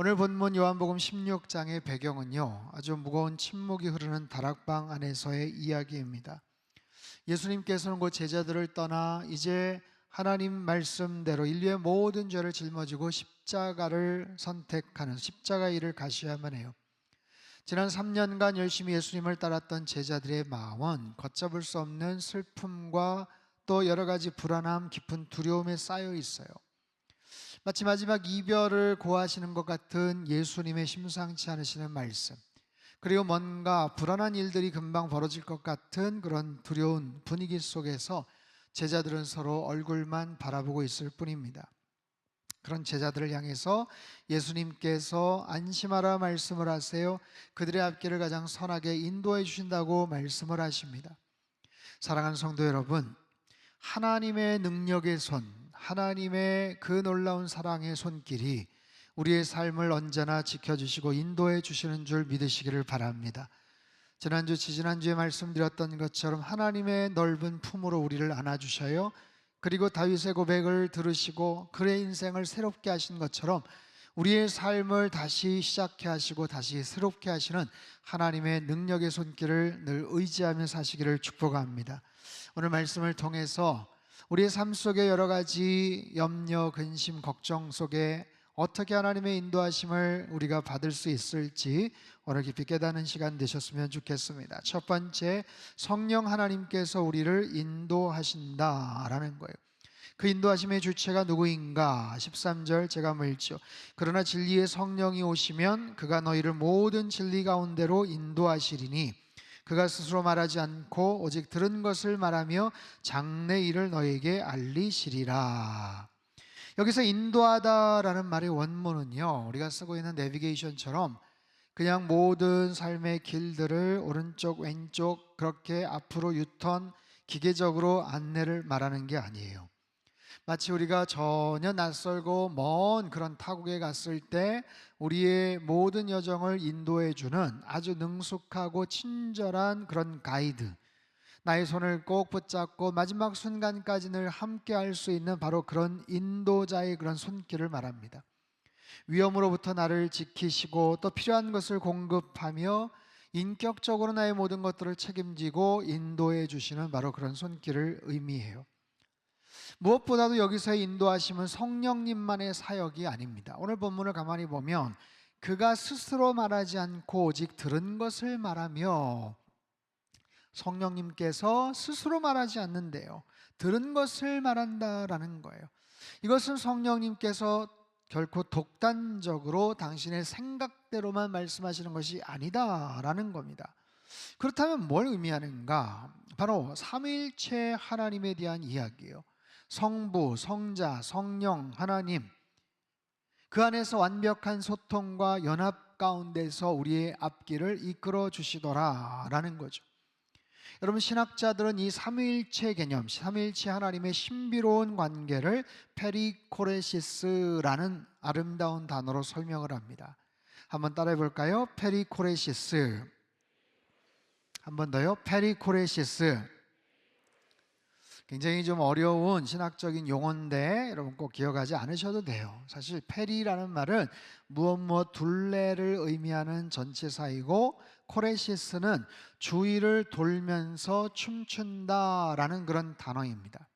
오늘 본문 요한복음 16장의 배경은요, 아주 무거운 침묵이 흐르는 다락방 안에서의 이야기입니다. 예수님께서는 곧 제자들을 떠나 이제 하나님 말씀대로 인류의 모든 죄를 짊어지고 십자가를 선택하는 십자가 일을 가셔야만 해요. 지난 3년간 열심히 예수님을 따랐던 제자들의 마음은 걷잡을 수 없는 슬픔과 또 여러 가지 불안함, 깊은 두려움에 쌓여 있어요. 마치 마지막 이별을 고하시는 것 같은 예수님의 심상치 않으시는 말씀, 그리고 뭔가 불안한 일들이 금방 벌어질 것 같은 그런 두려운 분위기 속에서 제자들은 서로 얼굴만 바라보고 있을 뿐입니다. 그런 제자들을 향해서 예수님께서 안심하라 말씀을 하세요. 그들의 앞길을 가장 선하게 인도해 주신다고 말씀을 하십니다. 사랑하는 성도 여러분, 하나님의 능력의 손, 하나님의 그 놀라운 사랑의 손길이 우리의 삶을 언제나 지켜주시고 인도해 주시는 줄 믿으시기를 바랍니다. 지난주, 지지난주에 말씀드렸던 것처럼 하나님의 넓은 품으로 우리를 안아주셔요. 그리고 다윗의 고백을 들으시고 그의 인생을 새롭게 하신 것처럼 우리의 삶을 다시 시작해 하시고 다시 새롭게 하시는 하나님의 능력의 손길을 늘 의지하며 사시기를 축복합니다. 오늘 말씀을 통해서 우리의 삶 속에 여러 가지 염려, 근심, 걱정 속에 어떻게 하나님의 인도하심을 우리가 받을 수 있을지 오늘 깊이 깨닫는 시간 되셨으면 좋겠습니다. 첫 번째, 성령 하나님께서 우리를 인도하신다라는 거예요. 그 인도하심의 주체가 누구인가? 13절 제가 물죠. 그러나 진리의 성령이 오시면 그가 너희를 모든 진리 가운데로 인도하시리니 그가 스스로 말하지 않고 오직 들은 것을 말하며 장래 일을 너희에게 알리시리라. 여기서 인도하다라는 말의 원문은요, 우리가 쓰고 있는 내비게이션처럼 그냥 모든 삶의 길들을 오른쪽 왼쪽 그렇게 앞으로 유턴 기계적으로 안내를 말하는 게 아니에요. 마치 우리가 전혀 낯설고 먼 그런 타국에 갔을 때 우리의 모든 여정을 인도해 주는 아주 능숙하고 친절한 그런 가이드, 나의 손을 꼭 붙잡고 마지막 순간까지 늘 함께 할 수 있는 바로 그런 인도자의 그런 손길을 말합니다. 위험으로부터 나를 지키시고 또 필요한 것을 공급하며 인격적으로 나의 모든 것들을 책임지고 인도해 주시는 바로 그런 손길을 의미해요. 무엇보다도 여기서의 인도하심은 성령님만의 사역이 아닙니다. 오늘 본문을 가만히 보면 그가 스스로 말하지 않고 오직 들은 것을 말하며, 성령님께서 스스로 말하지 않는데요, 들은 것을 말한다라는 거예요. 이것은 성령님께서 결코 독단적으로 당신의 생각대로만 말씀하시는 것이 아니다라는 겁니다. 그렇다면 뭘 의미하는가? 바로 삼위일체 하나님에 대한 이야기예요. 성부, 성자, 성령, 하나님, 그 안에서 완벽한 소통과 연합 가운데서 우리의 앞길을 이끌어 주시더라라는 거죠. 여러분, 신학자들은 이 삼위일체 개념, 삼위일체 하나님의 신비로운 관계를 페리코레시스라는 아름다운 단어로 설명을 합니다. 한번 따라해 볼까요? 페리코레시스. 한 번 더요. 페리코레시스. 굉장히 좀 어려운 신학적인 용어인데 여러분 꼭 기억하지 않으셔도 돼요. 사실 페리라는 말은 무엇 둘레를 의미하는 전치사이고, 코레시스는 주위를 돌면서 춤춘다라는 그런 단어입니다.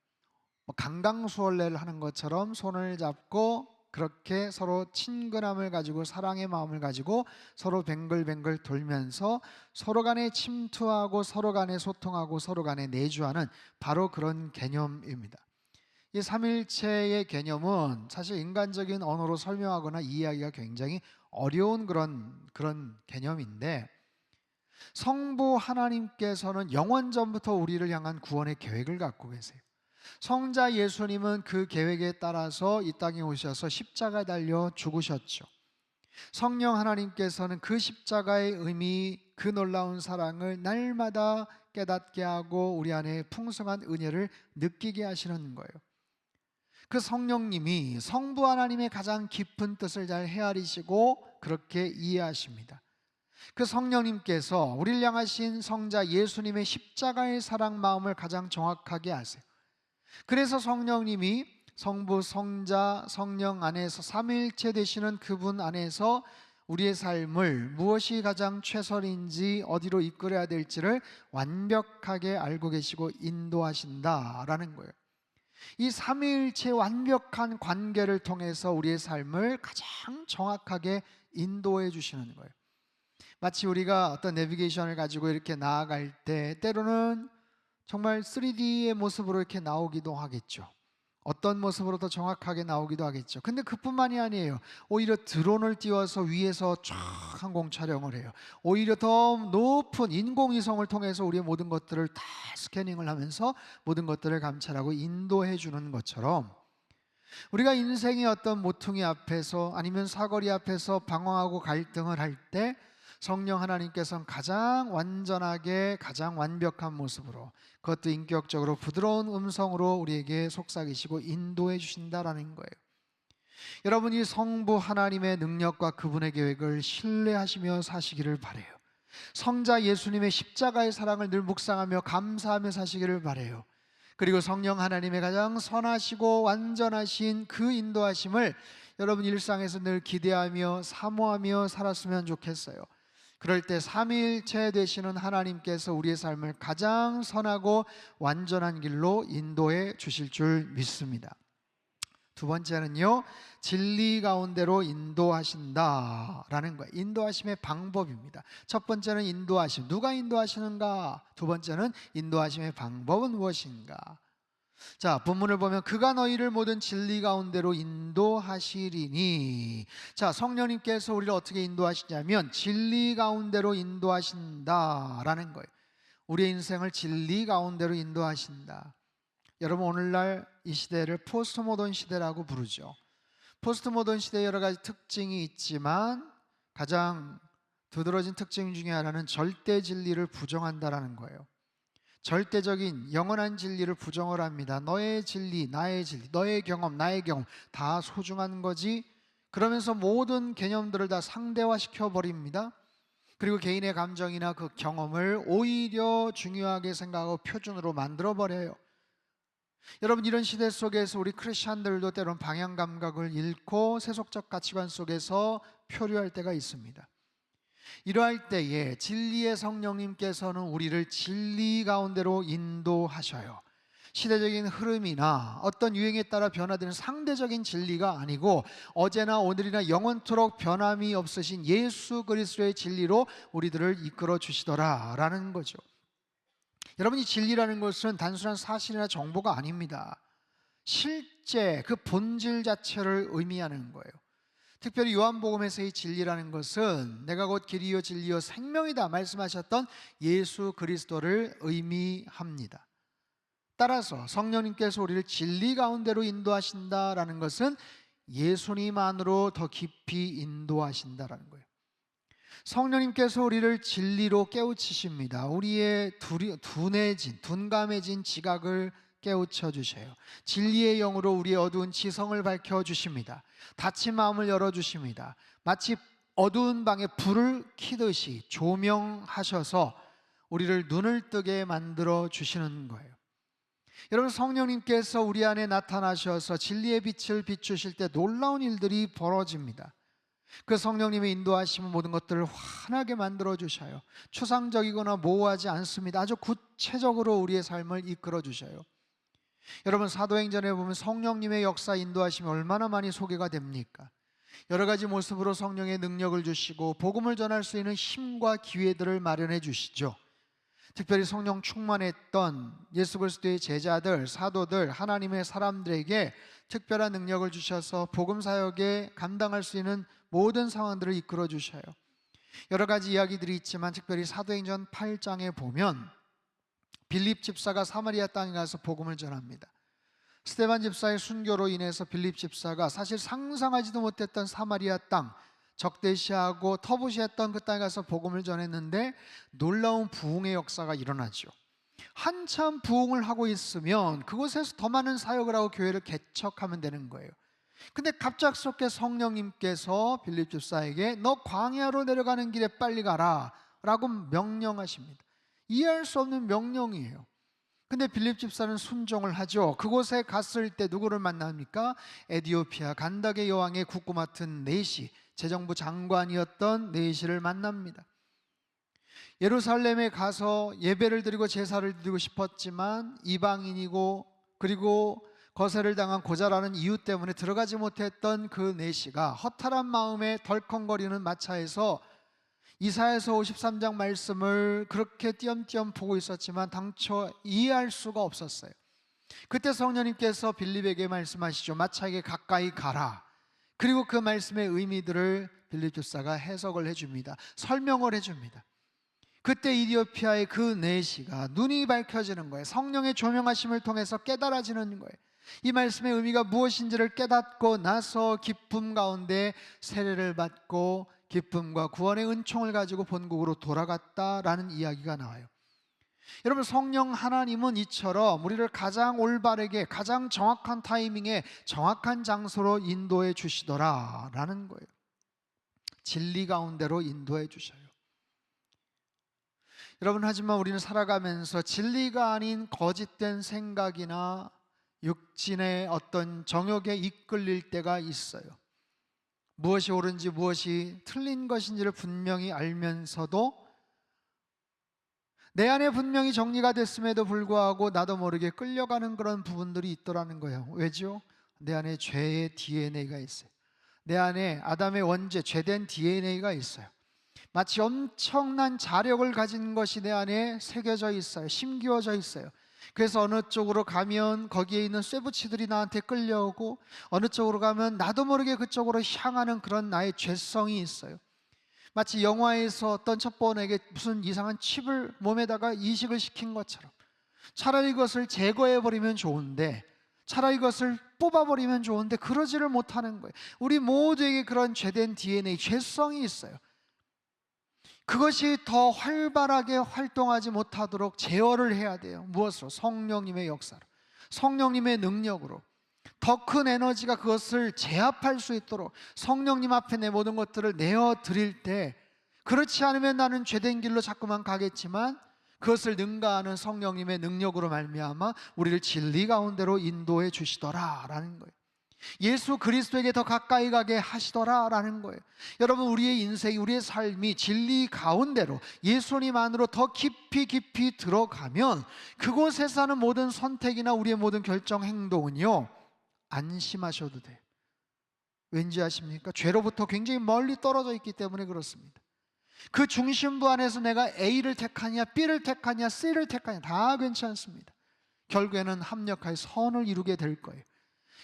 강강수월래를 하는 것처럼 손을 잡고 그렇게 서로 친근함을 가지고 사랑의 마음을 가지고 서로 뱅글뱅글 돌면서 서로 간에 침투하고 서로 간에 소통하고 서로 간에 내주하는 바로 그런 개념입니다. 이 삼일체의 개념은 사실 인간적인 언어로 설명하거나 이해하기가 굉장히 어려운 그런 개념인데, 성부 하나님께서는 영원전부터 우리를 향한 구원의 계획을 갖고 계세요. 성자 예수님은 그 계획에 따라서 이 땅에 오셔서 십자가에 달려 죽으셨죠. 성령 하나님께서는 그 십자가의 의미, 그 놀라운 사랑을 날마다 깨닫게 하고 우리 안에 풍성한 은혜를 느끼게 하시는 거예요. 그 성령님이 성부 하나님의 가장 깊은 뜻을 잘 헤아리시고 그렇게 이해하십니다. 그 성령님께서 우리를 향하신 성자 예수님의 십자가의 사랑 마음을 가장 정확하게 아세요. 그래서 성령님이 성부, 성자, 성령 안에서 삼위일체 되시는 그분 안에서 우리의 삶을 무엇이 가장 최선인지 어디로 이끌어야 될지를 완벽하게 알고 계시고 인도하신다라는 거예요. 이 삼위일체 완벽한 관계를 통해서 우리의 삶을 가장 정확하게 인도해 주시는 거예요. 마치 우리가 어떤 내비게이션을 가지고 이렇게 나아갈 때 때로는 정말 3D의 모습으로 이렇게 나오기도 하겠죠. 어떤 모습으로 더 정확하게 나오기도 하겠죠. 근데 그뿐만이 아니에요. 오히려 드론을 띄워서 위에서 쫙 항공 촬영을 해요. 오히려 더 높은 인공위성을 통해서 우리의 모든 것들을 다 스캐닝을 하면서 모든 것들을 감찰하고 인도해 주는 것처럼, 우리가 인생의 어떤 모퉁이 앞에서 아니면 사거리 앞에서 방황하고 갈등을 할 때 성령 하나님께서는 가장 완전하게 가장 완벽한 모습으로, 그것도 인격적으로 부드러운 음성으로 우리에게 속삭이시고 인도해 주신다라는 거예요. 여러분이 성부 하나님의 능력과 그분의 계획을 신뢰하시며 사시기를 바라요. 성자 예수님의 십자가의 사랑을 늘 묵상하며 감사하며 사시기를 바라요. 그리고 성령 하나님의 가장 선하시고 완전하신 그 인도하심을 여러분 일상에서 늘 기대하며 사모하며 살았으면 좋겠어요. 그럴 때 삼위일체 되시는 하나님께서 우리의 삶을 가장 선하고 완전한 길로 인도해 주실 줄 믿습니다. 두 번째는요, 진리 가운데로 인도하신다라는 거예요. 인도하심의 방법입니다. 첫 번째는 인도하심, 누가 인도하시는가? 두 번째는 인도하심의 방법은 무엇인가? 자, 본문을 보면 그가 너희를 모든 진리 가운데로 인도하시리니, 자, 성령님께서 우리를 어떻게 인도하시냐면 진리 가운데로 인도하신다라는 거예요. 우리의 인생을 진리 가운데로 인도하신다. 여러분, 오늘날 이 시대를 포스트 모던 시대라고 부르죠. 포스트 모던 시대에 여러 가지 특징이 있지만 가장 두드러진 특징 중에 하나는 절대 진리를 부정한다라는 거예요. 절대적인 영원한 진리를 부정을 합니다. 너의 진리, 나의 진리, 너의 경험, 나의 경험 다 소중한 거지. 그러면서 모든 개념들을 다 상대화시켜 버립니다. 그리고 개인의 감정이나 그 경험을 오히려 중요하게 생각하고 표준으로 만들어 버려요. 여러분, 이런 시대 속에서 우리 크리스찬들도 때로는 방향 감각을 잃고 세속적 가치관 속에서 표류할 때가 있습니다. 이러할 때에 진리의 성령님께서는 우리를 진리 가운데로 인도하셔요. 시대적인 흐름이나 어떤 유행에 따라 변화되는 상대적인 진리가 아니고 어제나 오늘이나 영원토록 변함이 없으신 예수 그리스도의 진리로 우리들을 이끌어 주시더라라는 거죠. 여러분, 이 진리라는 것은 단순한 사실이나 정보가 아닙니다. 실제 그 본질 자체를 의미하는 거예요. 특별히 요한복음에서의 진리라는 것은 내가 곧 길이요 진리요 생명이다 말씀하셨던 예수 그리스도를 의미합니다. 따라서 성령님께서 우리를 진리 가운데로 인도하신다라는 것은 예수님 안으로 더 깊이 인도하신다라는 거예요. 성령님께서 우리를 진리로 깨우치십니다. 우리의 둔감해진 지각을 깨우쳐 주셔요. 진리의 영으로 우리의 어두운 지성을 밝혀 주십니다. 닫힌 마음을 열어 주십니다. 마치 어두운 방에 불을 켜듯이 조명하셔서 우리를 눈을 뜨게 만들어 주시는 거예요. 여러분, 성령님께서 우리 안에 나타나셔서 진리의 빛을 비추실 때 놀라운 일들이 벌어집니다. 그 성령님의 인도하시면 모든 것들을 환하게 만들어 주셔요. 추상적이거나 모호하지 않습니다. 아주 구체적으로 우리의 삶을 이끌어 주셔요. 여러분, 사도행전에 보면 성령님의 역사 인도하심이 얼마나 많이 소개가 됩니까? 여러 가지 모습으로 성령의 능력을 주시고 복음을 전할 수 있는 힘과 기회들을 마련해 주시죠. 특별히 성령 충만했던 예수 그리스도의 제자들, 사도들, 하나님의 사람들에게 특별한 능력을 주셔서 복음 사역에 감당할 수 있는 모든 상황들을 이끌어 주셔요. 여러 가지 이야기들이 있지만 특별히 사도행전 8장에 보면 빌립 집사가 사마리아 땅에 가서 복음을 전합니다. 스데반 집사의 순교로 인해서 빌립 집사가 사실 상상하지도 못했던 사마리아 땅, 적대시하고 터부시했던 그 땅에 가서 복음을 전했는데 놀라운 부흥의 역사가 일어나죠. 한참 부흥을 하고 있으면 그곳에서 더 많은 사역을 하고 교회를 개척하면 되는 거예요. 근데 갑작스럽게 성령님께서 빌립 집사에게 너 광야로 내려가는 길에 빨리 가라 라고 명령하십니다. 이해할 수 없는 명령이에요. 근데 빌립 집사는 순종을 하죠. 그곳에 갔을 때 누구를 만납니까? 에디오피아 간다게 여왕의 국구 맡은 네시, 재정부 장관이었던 네시를 만납니다. 예루살렘에 가서 예배를 드리고 제사를 드리고 싶었지만 이방인이고 그리고 거세를 당한 고자라는 이유 때문에 들어가지 못했던 그 네시가 허탈한 마음에 덜컹거리는 마차에서 이사야서 53장 말씀을 그렇게 띄엄띄엄 보고 있었지만 당초 이해할 수가 없었어요. 그때 성령님께서 빌립에게 말씀하시죠. 마차에게 가까이 가라. 그리고 그 말씀의 의미들을 빌립 집사가 해석을 해줍니다. 설명을 해줍니다. 그때 이디오피아의 그 네시가 눈이 밝혀지는 거예요. 성령의 조명하심을 통해서 깨달아지는 거예요. 이 말씀의 의미가 무엇인지를 깨닫고 나서 기쁨 가운데 세례를 받고 기쁨과 구원의 은총을 가지고 본국으로 돌아갔다라는 이야기가 나와요. 여러분, 성령 하나님은 이처럼 우리를 가장 올바르게 가장 정확한 타이밍에 정확한 장소로 인도해 주시더라라는 거예요. 진리 가운데로 인도해 주셔요. 여러분, 하지만 우리는 살아가면서 진리가 아닌 거짓된 생각이나 육신의 어떤 정욕에 이끌릴 때가 있어요. 무엇이 옳은지 무엇이 틀린 것인지를 분명히 알면서도 내 안에 분명히 정리가 됐음에도 불구하고 나도 모르게 끌려가는 그런 부분들이 있더라는 거예요. 왜죠? 내 안에 죄의 DNA가 있어요. 내 안에 아담의 원죄, 죄된 DNA가 있어요. 마치 엄청난 자력을 가진 것이 내 안에 새겨져 있어요. 심기워져 있어요. 그래서 어느 쪽으로 가면 거기에 있는 쇠붙이들이 나한테 끌려오고 어느 쪽으로 가면 나도 모르게 그쪽으로 향하는 그런 나의 죄성이 있어요. 마치 영화에서 어떤 첩보원에게 무슨 이상한 칩을 몸에다가 이식을 시킨 것처럼 차라리 그것을 제거해버리면 좋은데 차라리 그것을 뽑아버리면 좋은데 그러지를 못하는 거예요. 우리 모두에게 그런 죄된 DNA, 죄성이 있어요. 그것이 더 활발하게 활동하지 못하도록 제어를 해야 돼요. 무엇으로? 성령님의 역사로, 성령님의 능력으로. 더 큰 에너지가 그것을 제압할 수 있도록 성령님 앞에 내 모든 것들을 내어드릴 때, 그렇지 않으면 나는 죄된 길로 자꾸만 가겠지만 그것을 능가하는 성령님의 능력으로 말미암아 우리를 진리 가운데로 인도해 주시더라라는 거예요. 예수 그리스도에게 더 가까이 가게 하시더라라는 거예요. 여러분, 우리의 인생이, 우리의 삶이 진리 가운데로 예수님 안으로 더 깊이 들어가면 그곳에서 하는 모든 선택이나 우리의 모든 결정 행동은요, 안심하셔도 돼요. 왠지 아십니까? 죄로부터 굉장히 멀리 떨어져 있기 때문에 그렇습니다. 그 중심부 안에서 내가 A를 택하냐 B를 택하냐 C를 택하냐 다 괜찮습니다. 결국에는 합력하여 선을 이루게 될 거예요.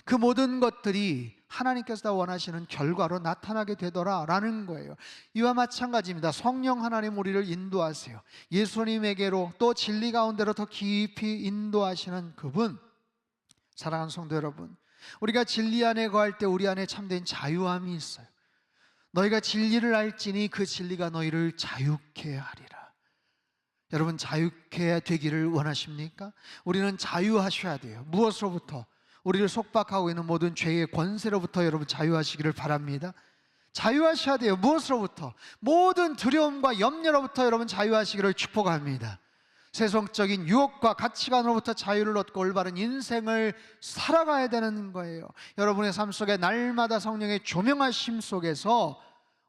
그 모든 것들이 하나님께서 다 원하시는 결과로 나타나게 되더라라는 거예요. 이와 마찬가지입니다. 성령 하나님 우리를 인도하세요. 예수님에게로 또 진리 가운데로 더 깊이 인도하시는 그분. 사랑하는 성도 여러분, 우리가 진리 안에 거할 때 우리 안에 참된 자유함이 있어요. 너희가 진리를 알지니 그 진리가 너희를 자유케 하리라. 여러분, 자유케 되기를 원하십니까? 우리는 자유하셔야 돼요. 무엇으로부터? 우리를 속박하고 있는 모든 죄의 권세로부터 여러분 자유하시기를 바랍니다. 자유하셔야 돼요. 무엇으로부터? 모든 두려움과 염려로부터 여러분 자유하시기를 축복합니다. 세속적인 유혹과 가치관으로부터 자유를 얻고 올바른 인생을 살아가야 되는 거예요. 여러분의 삶 속에 날마다 성령의 조명하심 속에서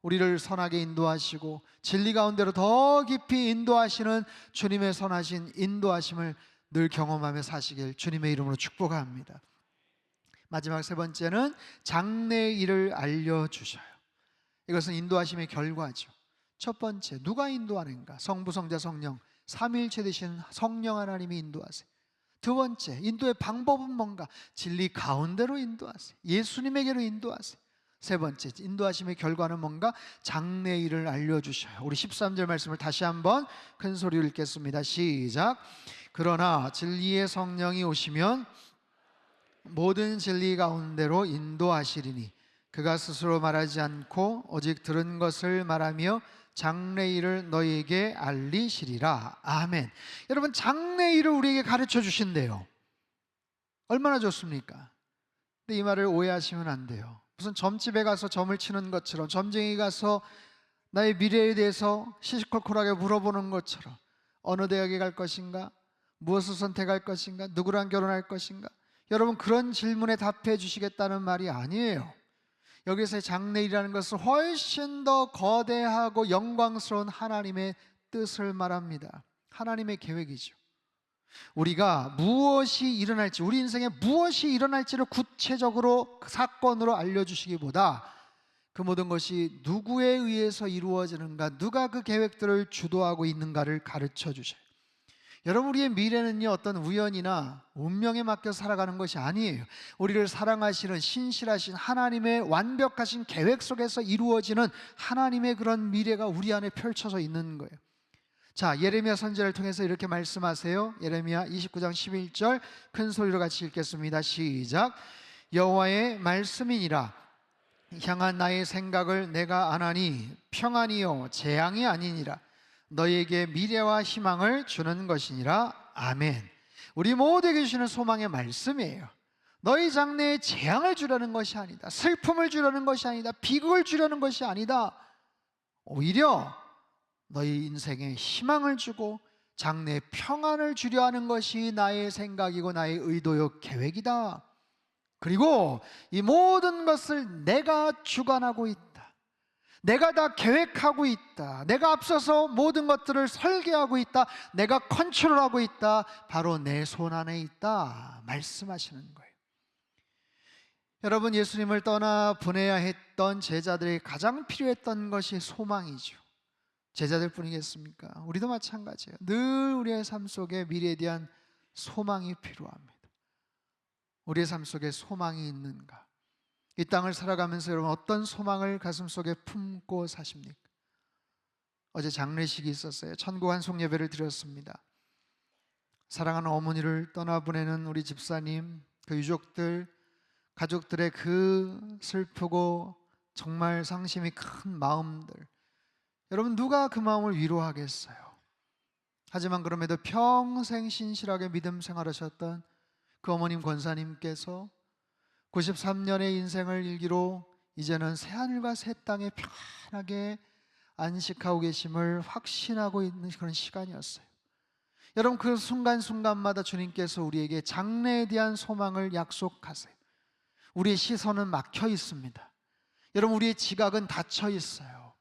우리를 선하게 인도하시고 진리 가운데로 더 깊이 인도하시는 주님의 선하신 인도하심을 늘 경험하며 사시길 주님의 이름으로 축복합니다. 마지막 세 번째는 장래의 일을 알려주셔요. 이것은 인도하심의 결과죠. 첫 번째, 누가 인도하는가? 성부, 성자, 성령 삼위일체 되신 성령 하나님이 인도하세요. 두 번째, 인도의 방법은 뭔가? 진리 가운데로 인도하세요. 예수님에게로 인도하세요. 세 번째, 인도하심의 결과는 뭔가? 장래의 일을 알려주셔요. 우리 13절 말씀을 다시 한번 큰 소리로 읽겠습니다. 시작. 그러나 진리의 성령이 오시면 모든 진리 가운데로 인도하시리니 그가 스스로 말하지 않고 오직 들은 것을 말하며 장래일을 너희에게 알리시리라. 아멘. 여러분, 장래일을 우리에게 가르쳐 주신대요. 얼마나 좋습니까? 근데 이 말을 오해하시면 안 돼요. 무슨 점집에 가서 점을 치는 것처럼, 점쟁이 가서 나의 미래에 대해서 시시콜콜하게 물어보는 것처럼, 어느 대학에 갈 것인가? 무엇을 선택할 것인가? 누구랑 결혼할 것인가? 여러분, 그런 질문에 답해 주시겠다는 말이 아니에요. 여기서의 장래이라는 것은 훨씬 더 거대하고 영광스러운 하나님의 뜻을 말합니다. 하나님의 계획이죠. 우리가 무엇이 일어날지, 우리 인생에 무엇이 일어날지를 구체적으로 사건으로 알려주시기보다 그 모든 것이 누구에 의해서 이루어지는가, 누가 그 계획들을 주도하고 있는가를 가르쳐 주셔요. 여러분, 우리의 미래는요, 어떤 우연이나 운명에 맡겨 살아가는 것이 아니에요. 우리를 사랑하시는 신실하신 하나님의 완벽하신 계획 속에서 이루어지는 하나님의 그런 미래가 우리 안에 펼쳐져 있는 거예요. 자, 예레미야 선지자를 통해서 이렇게 말씀하세요. 예레미야 29장 11절 큰 소리로 같이 읽겠습니다. 시작. 여호와의 말씀이니라. 향한 나의 생각을 내가 아나니 평안이요 재앙이 아니니라. 너희에게 미래와 희망을 주는 것이니라. 아멘. 우리 모두에게 주시는 소망의 말씀이에요. 너희 장래에 재앙을 주려는 것이 아니다. 슬픔을 주려는 것이 아니다. 비극을 주려는 것이 아니다. 오히려 너희 인생에 희망을 주고 장래에 평안을 주려 하는 것이 나의 생각이고 나의 의도요 계획이다. 그리고 이 모든 것을 내가 주관하고 있다. 내가 다 계획하고 있다. 내가 앞서서 모든 것들을 설계하고 있다. 내가 컨트롤하고 있다. 바로 내 손 안에 있다 말씀하시는 거예요. 여러분, 예수님을 떠나 보내야 했던 제자들이 가장 필요했던 것이 소망이죠. 제자들 뿐이겠습니까? 우리도 마찬가지예요. 늘 우리의 삶 속에 미래에 대한 소망이 필요합니다. 우리의 삶 속에 소망이 있는가? 이 땅을 살아가면서 여러분 어떤 소망을 가슴속에 품고 사십니까? 어제 장례식이 있었어요. 천국 환송 예배를 드렸습니다. 사랑하는 어머니를 떠나보내는 우리 집사님, 그 유족들, 가족들의 그 슬프고 정말 상심이 큰 마음들, 여러분 누가 그 마음을 위로하겠어요? 하지만 그럼에도 평생 신실하게 믿음 생활하셨던 그 어머님 권사님께서 93년의 인생을 일기로 이제는 새하늘과 새 땅에 편하게 안식하고 계심을 확신하고 있는 그런 시간이었어요. 여러분, 그 순간순간마다 주님께서 우리에게 장래에 대한 소망을 약속하세요. 우리의 시선은 막혀 있습니다. 여러분, 우리의 지각은 닫혀 있어요.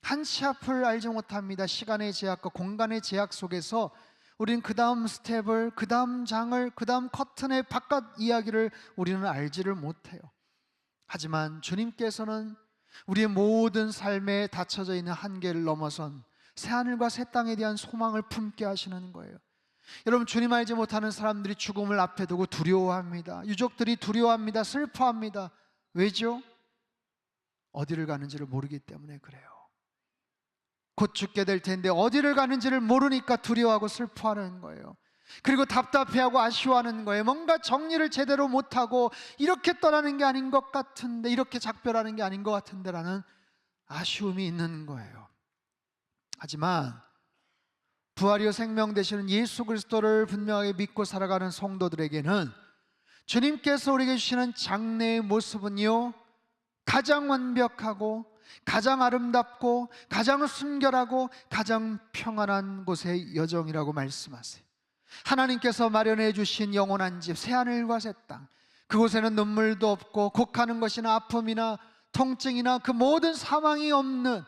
한치 앞을 알지 못합니다. 시간의 제약과 공간의 제약 속에서 우리는 그 다음 스텝을, 그 다음 장을, 그 다음 커튼의 바깥 이야기를 우리는 알지를 못해요. 하지만 주님께서는 우리의 모든 삶에 닫혀져 있는 한계를 넘어선 새하늘과 새 땅에 대한 소망을 품게 하시는 거예요. 여러분, 주님 알지 못하는 사람들이 죽음을 앞에 두고 두려워합니다. 유족들이 두려워합니다. 슬퍼합니다. 왜죠? 어디를 가는지를 모르기 때문에 그래요. 곧 죽게 될 텐데 어디를 가는지를 모르니까 두려워하고 슬퍼하는 거예요. 그리고 답답해하고 아쉬워하는 거예요. 뭔가 정리를 제대로 못하고 이렇게 떠나는 게 아닌 것 같은데, 이렇게 작별하는 게 아닌 것 같은데 라는 아쉬움이 있는 거예요. 하지만 부활이요 생명 되시는 예수 그리스도를 분명하게 믿고 살아가는 성도들에게는 주님께서 우리에게 주시는 장래의 모습은요, 가장 완벽하고 가장 아름답고 가장 순결하고 가장 평안한 곳의 여정이라고 말씀하세요. 하나님께서 마련해 주신 영원한 집, 새하늘과 새 땅, 그곳에는 눈물도 없고 곡하는 것이나 아픔이나 통증이나 그 모든 사망이 없는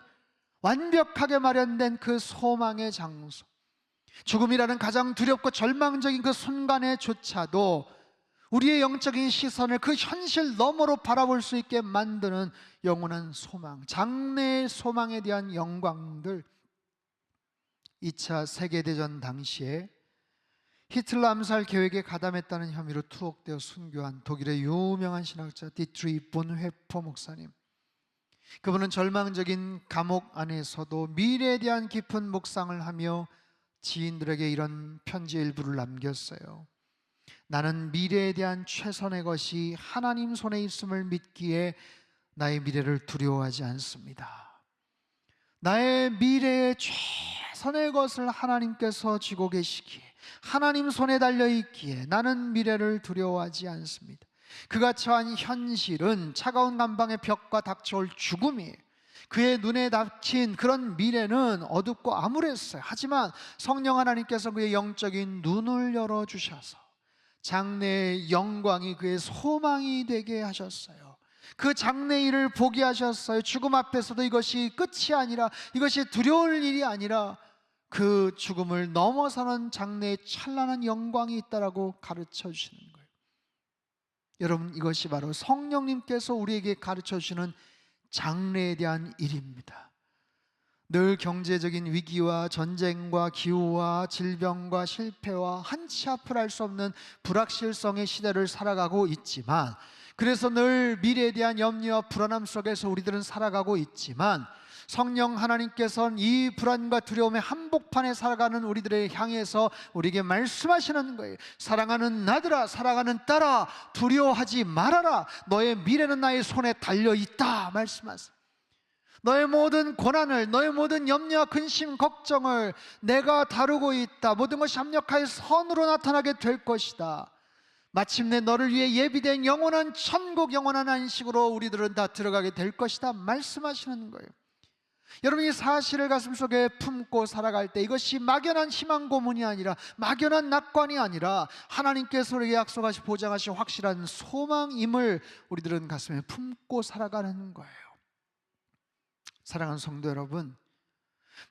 완벽하게 마련된 그 소망의 장소, 죽음이라는 가장 두렵고 절망적인 그 순간에조차도 우리의 영적인 시선을 그 현실 너머로 바라볼 수 있게 만드는 영원한 소망, 장래의 소망에 대한 영광들. 2차 세계대전 당시에 히틀러 암살 계획에 가담했다는 혐의로 투옥되어 순교한 독일의 유명한 신학자 디트리 본회퍼 목사님, 그분은 절망적인 감옥 안에서도 미래에 대한 깊은 묵상을 하며 지인들에게 이런 편지 일부를 남겼어요. 나는 미래에 대한 최선의 것이 하나님 손에 있음을 믿기에 나의 미래를 두려워하지 않습니다. 나의 미래의 최선의 것을 하나님께서 쥐고 계시기에, 하나님 손에 달려있기에 나는 미래를 두려워하지 않습니다. 그가 처한 현실은 차가운 감방의 벽과 닥쳐올 죽음이에요. 그의 눈에 닥친 그런 미래는 어둡고 암울했어요. 하지만 성령 하나님께서 그의 영적인 눈을 열어주셔서 장래의 영광이 그의 소망이 되게 하셨어요. 그 장래일을 보게 하셨어요. 죽음 앞에서도 이것이 끝이 아니라, 이것이 두려울 일이 아니라 그 죽음을 넘어서는 장래의 찬란한 영광이 있다라고 가르쳐 주시는 거예요. 여러분, 이것이 바로 성령님께서 우리에게 가르쳐 주시는 장래에 대한 일입니다. 늘 경제적인 위기와 전쟁과 기후와 질병과 실패와 한치 앞을 알 수 없는 불확실성의 시대를 살아가고 있지만, 그래서 늘 미래에 대한 염려와 불안함 속에서 우리들은 살아가고 있지만, 성령 하나님께서는 이 불안과 두려움의 한복판에 살아가는 우리들을 향해서 우리에게 말씀하시는 거예요. 사랑하는 나들아, 사랑하는 딸아, 두려워하지 말아라. 너의 미래는 나의 손에 달려있다 말씀하세요. 너의 모든 고난을, 너의 모든 염려와 근심, 걱정을 내가 다루고 있다. 모든 것이 합력하여 선으로 나타나게 될 것이다. 마침내 너를 위해 예비된 영원한 천국, 영원한 안식으로 우리들은 다 들어가게 될 것이다 말씀하시는 거예요. 여러분, 이 사실을 가슴속에 품고 살아갈 때 이것이 막연한 희망 고문이 아니라, 막연한 낙관이 아니라 하나님께서 우리에게 약속하시 보장하신 확실한 소망임을 우리들은 가슴에 품고 살아가는 거예요. 사랑하는 성도 여러분,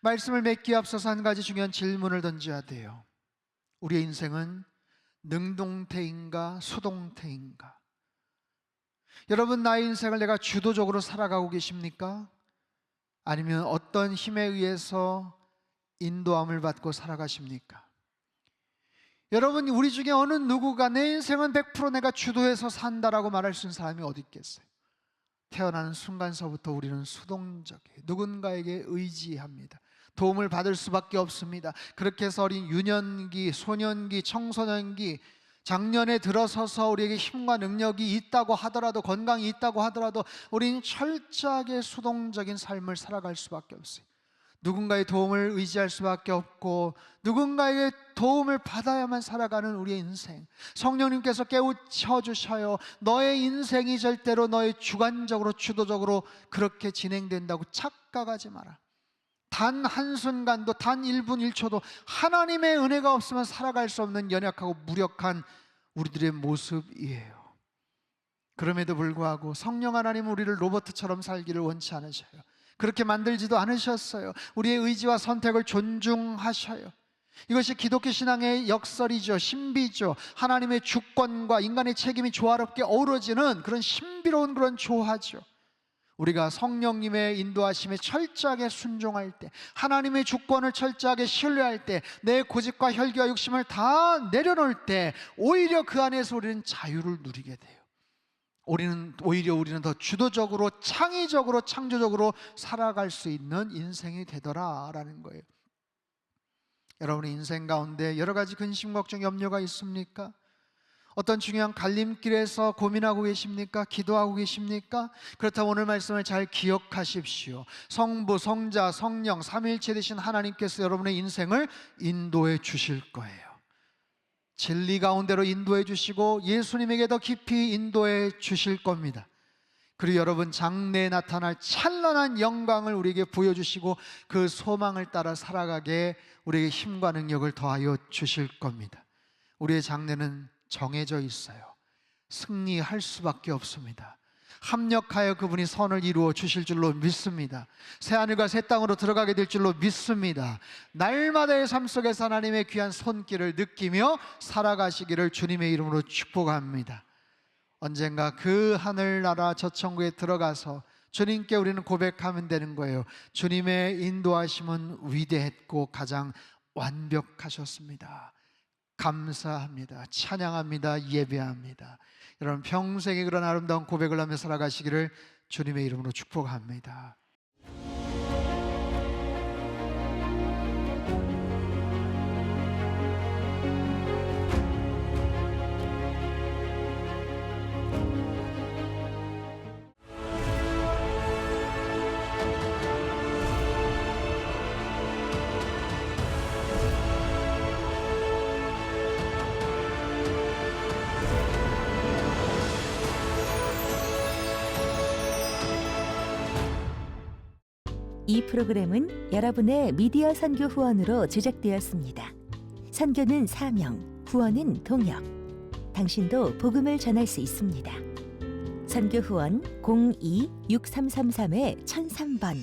말씀을 맺기에 앞서서 한 가지 중요한 질문을 던져야 돼요. 우리의 인생은 능동태인가 수동태인가? 여러분, 나의 인생을 내가 주도적으로 살아가고 계십니까? 아니면 어떤 힘에 의해서 인도함을 받고 살아가십니까? 여러분, 우리 중에 어느 누구가 내 인생은 100% 내가 주도해서 산다라고 말할 수 있는 사람이 어디 있겠어요? 태어나는 순간서부터 우리는 수동적이에요. 누군가에게 의지합니다. 도움을 받을 수밖에 없습니다. 그렇게 해서 어린 유년기, 소년기, 청소년기, 작년에 들어서서 우리에게 힘과 능력이 있다고 하더라도, 건강이 있다고 하더라도 우리는 철저하게 수동적인 삶을 살아갈 수밖에 없어요. 누군가의 도움을 의지할 수밖에 없고 누군가의 도움을 받아야만 살아가는 우리의 인생, 성령님께서 깨우쳐 주셔요. 너의 인생이 절대로 너의 주관적으로, 주도적으로 그렇게 진행된다고 착각하지 마라. 단 한순간도, 단 1분 1초도 하나님의 은혜가 없으면 살아갈 수 없는 연약하고 무력한 우리들의 모습이에요. 그럼에도 불구하고 성령 하나님은 우리를 로봇처럼 살기를 원치 않으셔요. 그렇게 만들지도 않으셨어요. 우리의 의지와 선택을 존중하셔요. 이것이 기독교 신앙의 역설이죠. 신비죠. 하나님의 주권과 인간의 책임이 조화롭게 어우러지는 그런 신비로운 그런 조화죠. 우리가 성령님의 인도하심에 철저하게 순종할 때, 하나님의 주권을 철저하게 신뢰할 때, 내 고집과 혈기와 욕심을 다 내려놓을 때 오히려 그 안에서 우리는 자유를 누리게 돼요. 오히려 우리는 더 주도적으로, 창의적으로, 창조적으로 살아갈 수 있는 인생이 되더라라는 거예요. 여러분의 인생 가운데 여러 가지 근심, 걱정, 염려가 있습니까? 어떤 중요한 갈림길에서 고민하고 계십니까? 기도하고 계십니까? 그렇다면 오늘 말씀을 잘 기억하십시오. 성부, 성자, 성령, 삼위일체 되신 하나님께서 여러분의 인생을 인도해 주실 거예요. 진리 가운데로 인도해 주시고 예수님에게 더 깊이 인도해 주실 겁니다. 그리고 여러분, 장래에 나타날 찬란한 영광을 우리에게 보여주시고 그 소망을 따라 살아가게 우리에게 힘과 능력을 더하여 주실 겁니다. 우리의 장래는 정해져 있어요. 승리할 수밖에 없습니다. 합력하여 그분이 선을 이루어 주실 줄로 믿습니다. 새하늘과 새 땅으로 들어가게 될 줄로 믿습니다. 날마다의 삶 속에서 하나님의 귀한 손길을 느끼며 살아가시기를 주님의 이름으로 축복합니다. 언젠가 그 하늘나라 저 천국에 들어가서 주님께 우리는 고백하면 되는 거예요. 주님의 인도하심은 위대했고 가장 완벽하셨습니다. 감사합니다. 찬양합니다. 예배합니다. 여러분, 평생에 그런 아름다운 고백을 하며 살아가시기를 주님의 이름으로 축복합니다. 이 프로그램은 여러분의 미디어 선교 후원으로 제작되었습니다. 선교는 사명, 후원은 동역. 당신도 복음을 전할 수 있습니다. 선교 후원 02-6333-1003번